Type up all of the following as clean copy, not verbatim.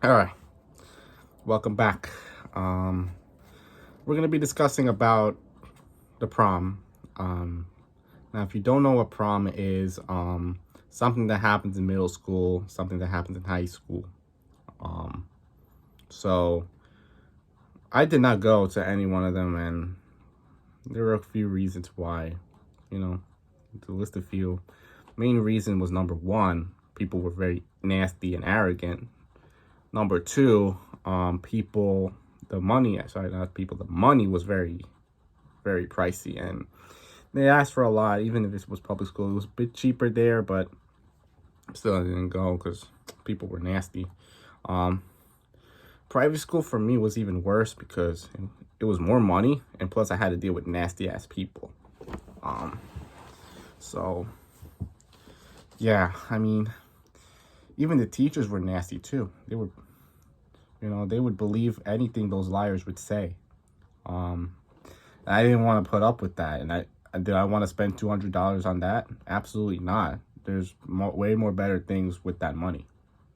All right, welcome back. We're gonna be discussing about the prom. Now, if you don't know what prom is, something that happens in middle school, something that happens in high school. Um, so I did not go to any one of them, and there were a few reasons why. You know, to list a few. Main reason was number one, people were very nasty and arrogant. Number two, the money was very, very pricey, and they asked for a lot. Even if it was public school, it was a bit cheaper there, but still I didn't go because people were nasty. Um, Private school for me was even worse because it was more money, and plus I had to deal with nasty ass people. Um, so yeah, I mean, even the teachers were nasty too. They would believe anything those liars would say. Um, I didn't want to put up with that, and did I want to spend $200 on that? Absolutely not. There's way more better things with that money.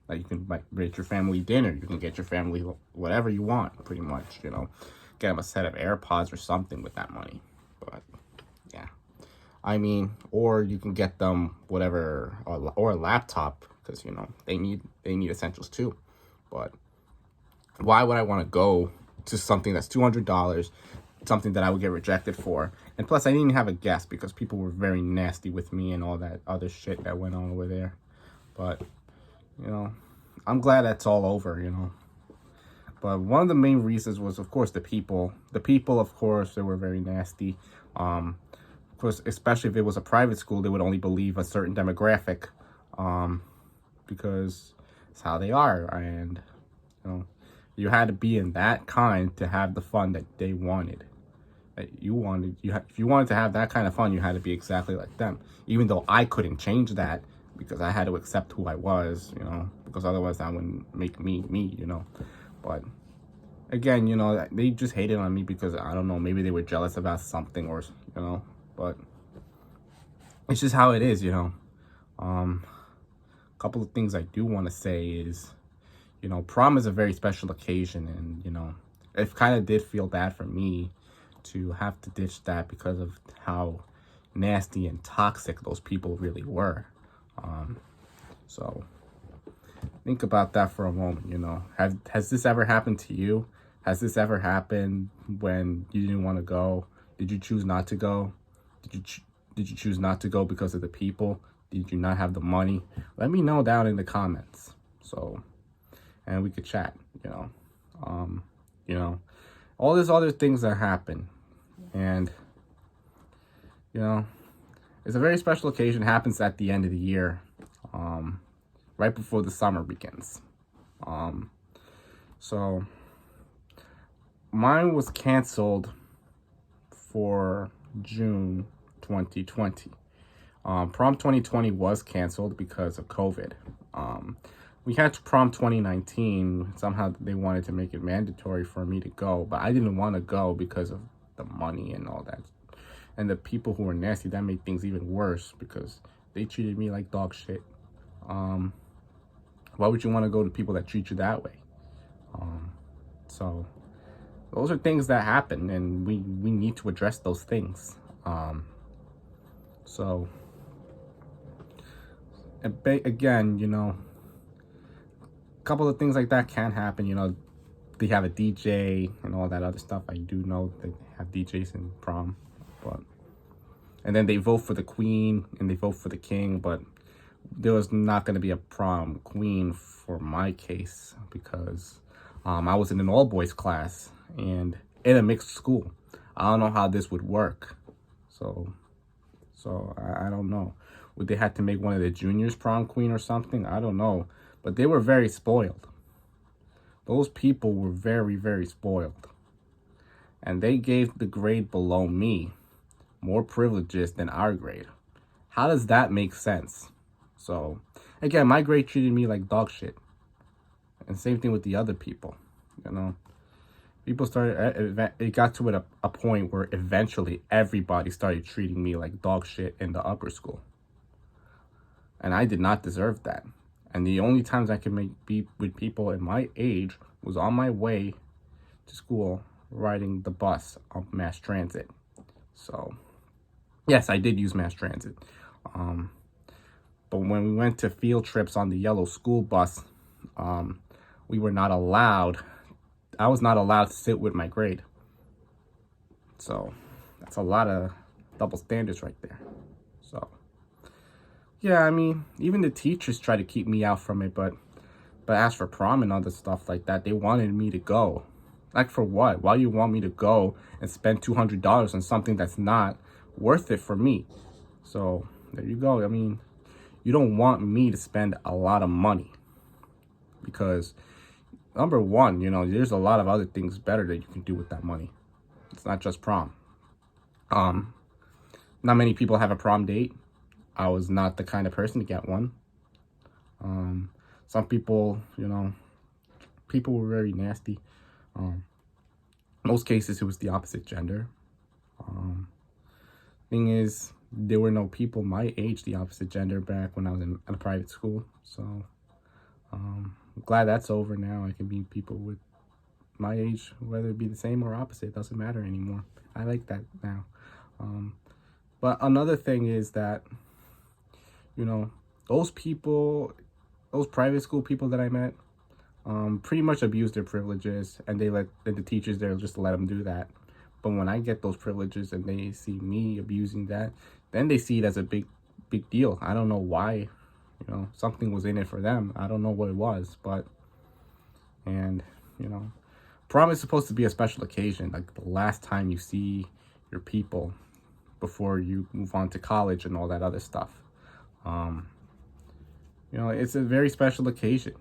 Like, you can get your family dinner. You can get your family whatever you want, pretty much. Get them a set of AirPods or something with that money. But yeah, I mean, or you can get them whatever, or a laptop, because they need essentials too. But why would I want to go to something that's $200, something that I would get rejected for? And plus, I didn't have a guest because people were very nasty with me and all that other shit that went on over there. But I'm glad that's all over. But one of the main reasons was, of course, the people. The people, of course, they were very nasty. Of course, especially if it was a private school, they would only believe a certain demographic, because it's how they are. And you had to be in that kind to have the fun that they wanted. If you wanted to have that kind of fun, you had to be exactly like them. Even though I couldn't change that because I had to accept who I was, because otherwise that wouldn't make me me. But again, they just hated on me because, I don't know, maybe they were jealous about something, or but it's just how it is. A couple of things I do want to say is, prom is a very special occasion, and it kind of did feel bad for me to have to ditch that because of how nasty and toxic those people really were. So think about that for a moment. Has this ever happened to you? Has this ever happened when you didn't want to go? Did you choose not to go? Did you choose not to go because of the people? Did you not have the money? Let me know down in the comments. And we could chat. All these other things that happen, and it's a very special occasion. It happens at the end of the year, right before the summer begins. So mine was canceled for June 2020. Prom 2020 was canceled because of COVID. We had prom 2019. Somehow they wanted to make it mandatory for me to go, but I didn't want to go because of the money and all that. And the people who were nasty, that made things even worse because they treated me like dog shit. Why would you want to go to people that treat you that way? So those are things that happen, and we need to address those things. So again, a couple of things like that can happen. They have a DJ and all that other stuff. I do know they have DJs in prom, and then they vote for the queen and they vote for the king, but there was not going to be a prom queen for my case because I was in an all-boys class and in a mixed school. I don't know how this would work. So I don't know. Would they have to make one of the juniors prom queen or something? I don't know. But they were very spoiled. Those people were very, very spoiled. And they gave the grade below me more privileges than our grade. How does that make sense? So, again, my grade treated me like dog shit. And same thing with the other people. People started, it got to a point where eventually everybody started treating me like dog shit in the upper school. And I did not deserve that. And the only times I could be with people in my age was on my way to school riding the bus on mass transit. So, yes, I did use mass transit. Um, but when we went to field trips on the yellow school bus, we were not allowed, I was not allowed to sit with my grade. So, that's a lot of double standards right there. So, yeah, I mean, even the teachers try to keep me out from it, but as for prom and other stuff like that, they wanted me to go. Like, for what? Why you want me to go and spend $200 on something that's not worth it for me? So, there you go. I mean, you don't want me to spend a lot of money because, number one, you know, there's a lot of other things better that you can do with that money. It's not just prom. Not many people have a prom date. I was not the kind of person to get one. Some people, you know, people were very nasty. Most cases, it was the opposite gender. Thing is, there were no people my age, the opposite gender, back when I was in a private school. So, I'm glad that's over now. I can meet people with my age, whether it be the same or opposite. It doesn't matter anymore. I like that now. But another thing is that, you know, those people, those private school people that I met, pretty much abuse their privileges, and the teachers there just let them do that. But when I get those privileges and they see me abusing that, then they see it as a big deal. I don't know why. You know, something was in it for them. I don't know what it was, and you know, prom is supposed to be a special occasion, like the last time you see your people before you move on to college and all that other stuff. You know, it's a very special occasion,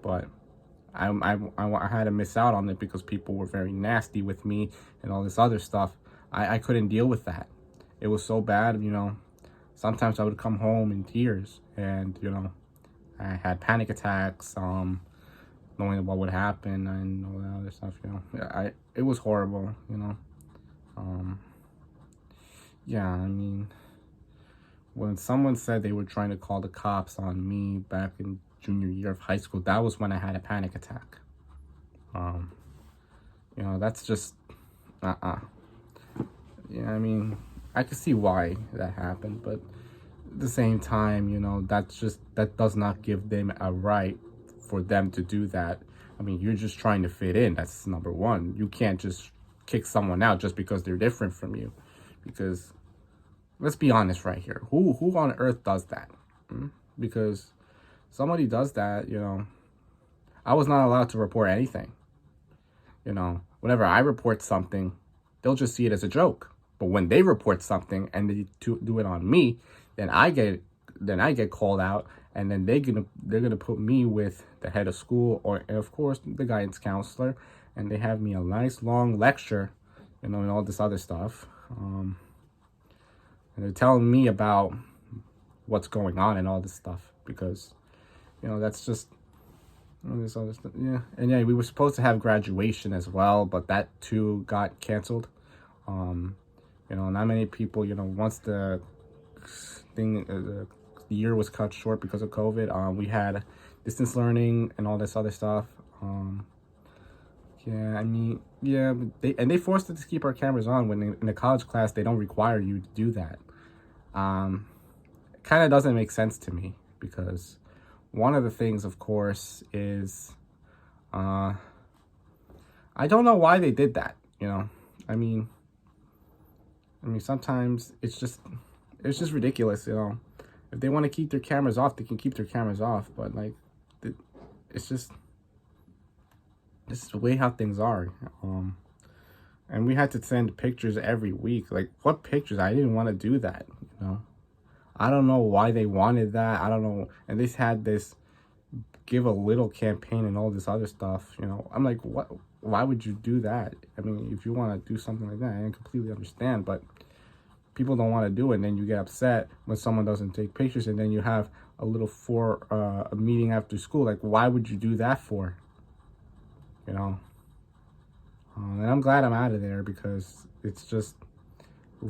but I had to miss out on it because people were very nasty with me and all this other stuff. I couldn't deal with that. It was so bad, you know. Sometimes I would come home in tears, and you know, I had panic attacks, knowing what would happen and all that other stuff. You know, it was horrible. You know, yeah. I mean, when someone said they were trying to call the cops on me back in junior year of high school, that was when I had a panic attack. You know, that's just yeah, I mean, I could see why that happened, but at the same time, you know, that does not give them a right for them to do that. I mean, you're just trying to fit in. That's number one. You can't just kick someone out just because they're different from you, because let's be honest right here. Who on earth does that? Because somebody does that, you know. I was not allowed to report anything. You know, whenever I report something, they'll just see it as a joke. But when they report something and they do it on me, then I get called out, and then they're gonna put me with the head of school, or and of course the guidance counselor, and they have me a nice long lecture, you know, and all this other stuff. And they're telling me about what's going on and all this stuff, because, you know, that's just all this other stuff. Yeah, and yeah, we were supposed to have graduation as well, but that too got canceled. You know, not many people, you know, once the year was cut short because of COVID, we had distance learning and all this other stuff. Yeah, I mean, yeah, they forced us to keep our cameras on when in a college class they don't require you to do that. It kind of doesn't make sense to me, because one of the things, of course, is I don't know why they did that. You know, I mean, sometimes it's just ridiculous. You know, if they want to keep their cameras off, they can keep their cameras off. But like, it's just this is the way how things are. And we had to send pictures every week. Like, what pictures? I didn't want to do that. You know, I don't know why they wanted that. I don't know. And they had this give a little campaign and all this other stuff. You know, I'm like, what? Why would you do that? I mean, if you want to do something like that, I completely understand. But people don't want to do it, and then you get upset when someone doesn't take pictures, and then you have a little a meeting after school. Like, why would you do that for? You know. And I'm glad I'm out of there, because it's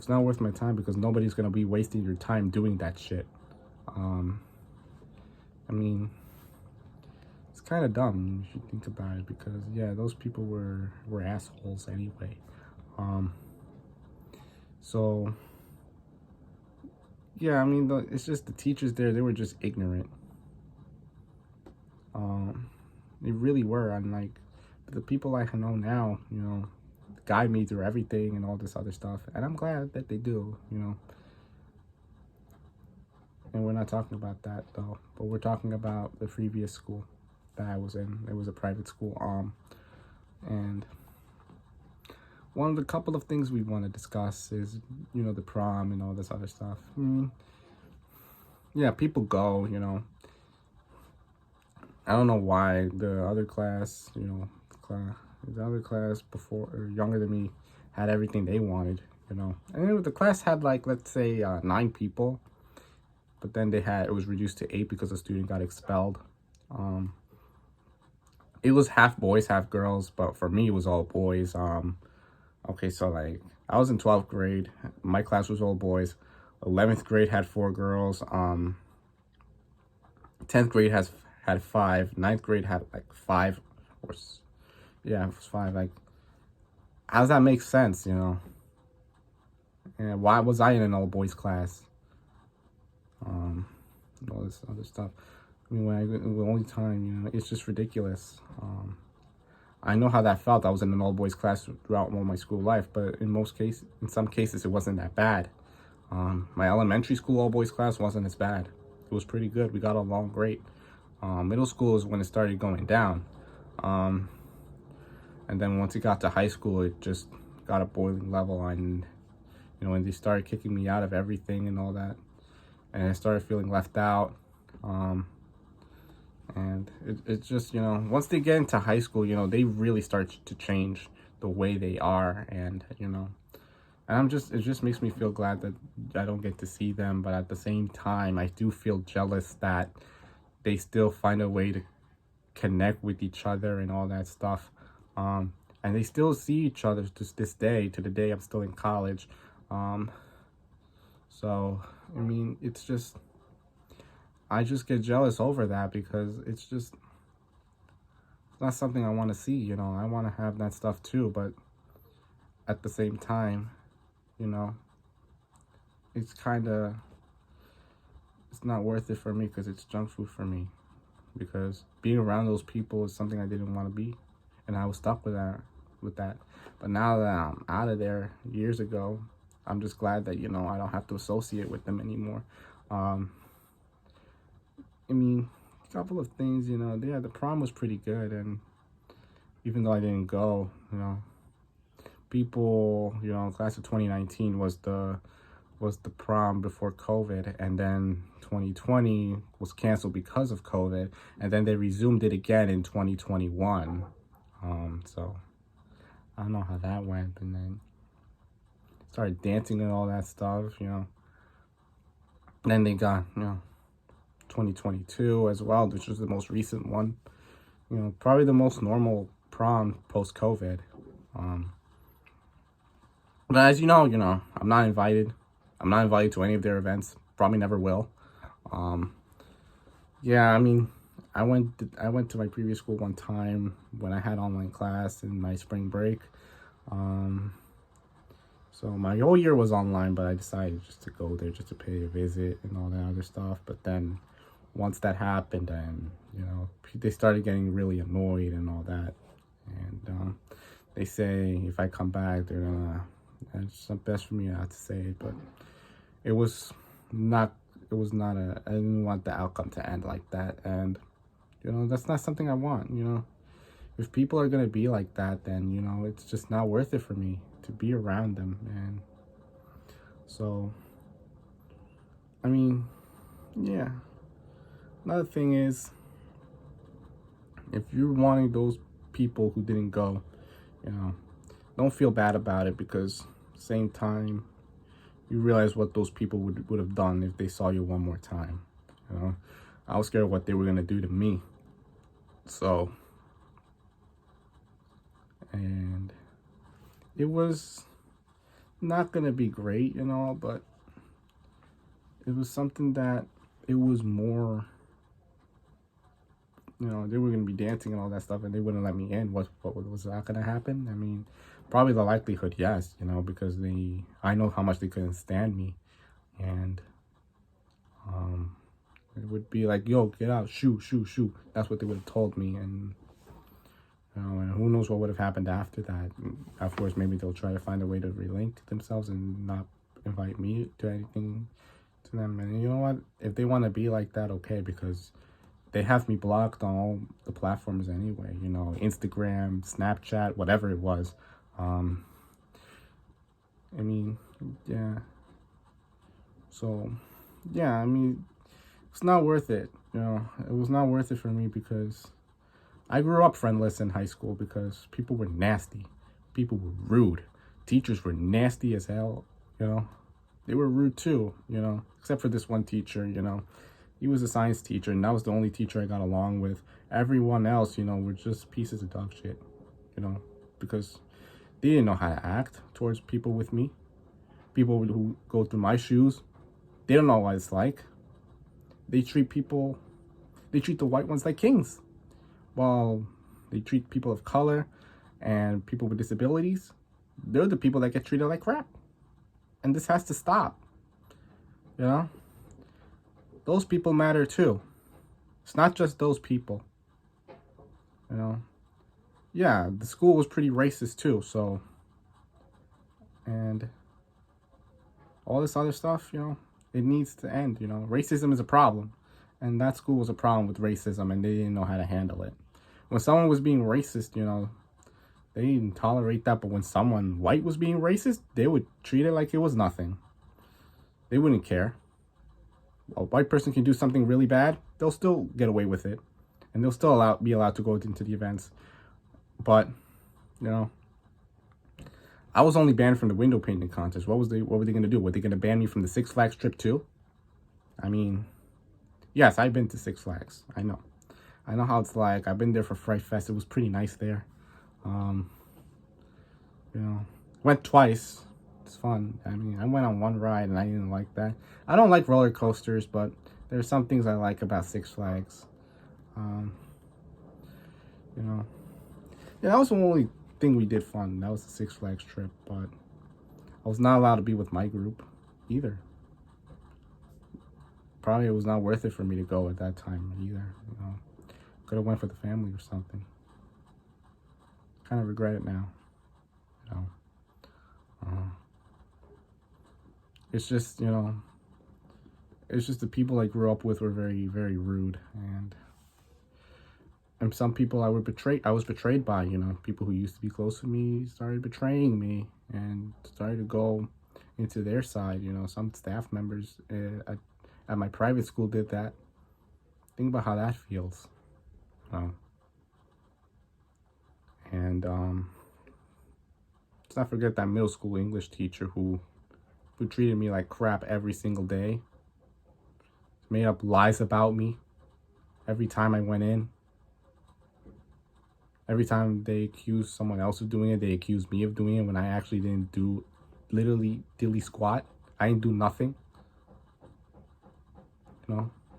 not worth my time, because nobody's gonna be wasting your time doing that shit. I mean, it's kind of dumb if you think about it, because yeah, those people were assholes anyway. Um, so yeah, I mean, it's just the teachers there, they were just ignorant. They really were. And like the people I know now, guide me through everything and all this other stuff, and I'm glad that they do. And we're not talking about that though, but we're talking about the previous school that I was in. It was a private school. And one of the couple of things we want to discuss is, the prom and all this other stuff. Yeah, people go, I don't know why the other class, the other class before or younger than me had everything they wanted, And the class had like, let's say 9 people, but then it was reduced to 8 because a student got expelled. It was half boys, half girls, but for me it was all boys. Okay, so like I was in 12th grade. My class was all boys. 11th grade had 4 girls. 10th grade had 5. 9th grade had like 5, or yeah, it was 5. Like, how does that make sense? And why was I in an all boys class? And all this other stuff. I mean, the only time, it's just ridiculous. I know how that felt. I was in an all boys class throughout all my school life, but in some cases, it wasn't that bad. My elementary school all boys class wasn't as bad. It was pretty good. We got along great. Middle school is when it started going down. And then once it got to high school, it just got a boiling level. And, when they started kicking me out of everything and all that, and I started feeling left out. And it's just, once they get into high school, they really start to change the way they are. And, and it just makes me feel glad that I don't get to see them. But at the same time, I do feel jealous that they still find a way to connect with each other and all that stuff. And they still see each other to this day, to the day I'm still in college. So, I mean, I just get jealous over that, because it's not something I want to see. I want to have that stuff too, but at the same time, it's not worth it for me, because it's junk food for me. Because being around those people is something I didn't want to be, and I was stuck with that. But now that I'm out of there years ago, I'm just glad that, I don't have to associate with them anymore. I mean, a couple of things, the prom was pretty good, and even though I didn't go, people, class of 2019 was the prom before COVID, and then 2020 was canceled because of COVID, and then they resumed it again in 2021. So I don't know how that went, and then started dancing and all that stuff, And then they got, 2022 as well, which was the most recent one. Probably the most normal prom post-COVID. But as you know, I'm not invited. I'm not invited to any of their events. Probably never will. Yeah, I mean, I went to my previous school one time when I had online class in my spring break. So my whole year was online, but I decided just to go there just to pay a visit and all that other stuff. But then once that happened, and they started getting really annoyed and all that. And they say if I come back, they're gonna. It's best for me not to say it, but it was not. It was not I didn't want the outcome to end like that, and that's not something I want. If people are gonna be like that, then it's just not worth it for me to be around them. And so, I mean, yeah. Another thing is, if you're wanting those people who didn't go, don't feel bad about it, because same time, you realize what those people would have done if they saw you one more time. I was scared of what they were gonna do to me. So, and it was not gonna be great, but it was something that it was more they were going to be dancing and all that stuff, and they wouldn't let me in. What was that going to happen? I mean, probably the likelihood, yes, because I know how much they couldn't stand me. And it would be like, yo, get out, shoot, shoot, shoot. That's what they would have told me. And and who knows what would have happened after that. Afterwards, maybe they'll try to find a way to relink themselves and not invite me to anything to them. And you know what? If they want to be like that, okay, because they have me blocked on all the platforms anyway. Instagram, Snapchat, whatever it was. I mean, yeah. So, yeah, I mean, it's not worth it. It was not worth it for me because I grew up friendless in high school because people were nasty. People were rude. Teachers were nasty as hell, They were rude too, except for this one teacher, He was a science teacher, and that was the only teacher I got along with. Everyone else, were just pieces of dog shit, because they didn't know how to act towards people with me. People who go through my shoes, they don't know what it's like. They treat the white ones like kings. While they treat people of color and people with disabilities, they're the people that get treated like crap. And this has to stop. Those people matter too. It's not just those people. Yeah, the school was pretty racist too, so. And all this other stuff, it needs to end, Racism is a problem. And that school was a problem with racism, and they didn't know how to handle it. When someone was being racist, they didn't tolerate that. But when someone white was being racist, they would treat it like it was nothing. They wouldn't care. A white person can do something really bad, they'll still get away with it. And they'll still be allowed to go into the events. But, I was only banned from the window painting contest. What were they going to do? Were they going to ban me from the Six Flags trip too? I mean, yes, I've been to Six Flags. I know how it's like. I've been there for Fright Fest. It was pretty nice there. Went twice. It's fun. I mean, I went on one ride and I didn't like that. I don't like roller coasters, but there's some things I like about Six Flags. Yeah, that was the only thing we did fun. That was the Six Flags trip, but I was not allowed to be with my group either. Probably it was not worth it for me to go at that time either. Could have went for the family or something. Kind of regret it now. It's just, it's just the people I grew up with were very, very rude, and some people I was betrayed by. People who used to be close to me started betraying me and started to go into their side. Some staff members at my private school did that. Think about how that feels. And let's not forget that middle school English teacher who treated me like crap every single day. Made up lies about me every time I went in. Every time they accused someone else of doing it, they accused me of doing it when I actually didn't do literally dilly squat. I didn't do nothing.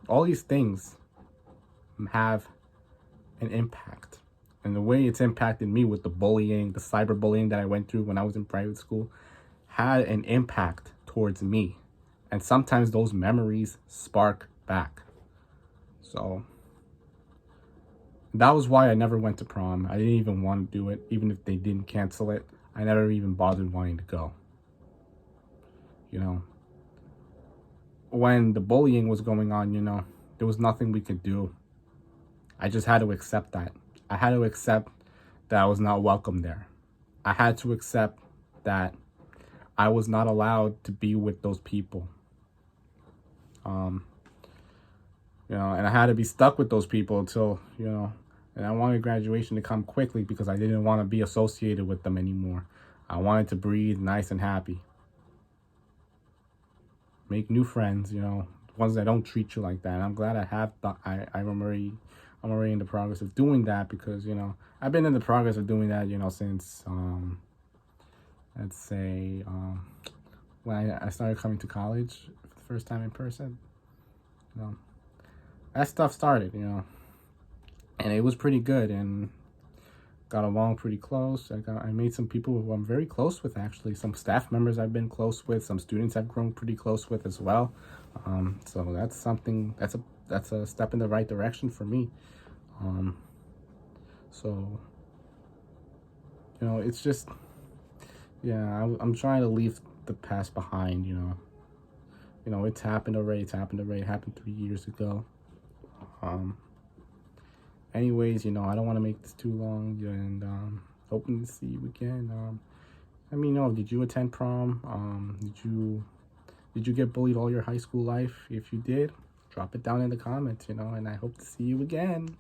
All these things have an impact. And the way it's impacted me with the bullying, the cyberbullying that I went through when I was in private school, had an impact towards me. And sometimes those memories spark back. So that was why I never went to prom. I didn't even want to do it. Even if they didn't cancel it, I never even bothered wanting to go. When the bullying was going on, there was nothing we could do. I just had to accept that. I had to accept that I was not welcome there. I had to accept that I was not allowed to be with those people. And I had to be stuck with those people until, and I wanted graduation to come quickly because I didn't want to be associated with them anymore. I wanted to breathe nice and happy. Make new friends, ones that don't treat you like that. And I'm glad I have, I'm already in the progress of doing that because, I've been in the progress of doing that, since, let's say, when I started coming to college for the first time in person. That stuff started, and it was pretty good, and got along pretty close. I made some people who I'm very close with, actually. Some staff members I've been close with, some students I've grown pretty close with as well. So that's something, that's a step in the right direction for me. So, you know, it's just, yeah, I'm trying to leave the past behind, you know. You know, it's happened already. It happened 3 years ago. Anyways, you know, I don't want to make this too long, and hoping to see you again. Let me know, did you attend prom? Did you get bullied all your high school life? If you did, drop it down in the comments, you know, and I hope to see you again.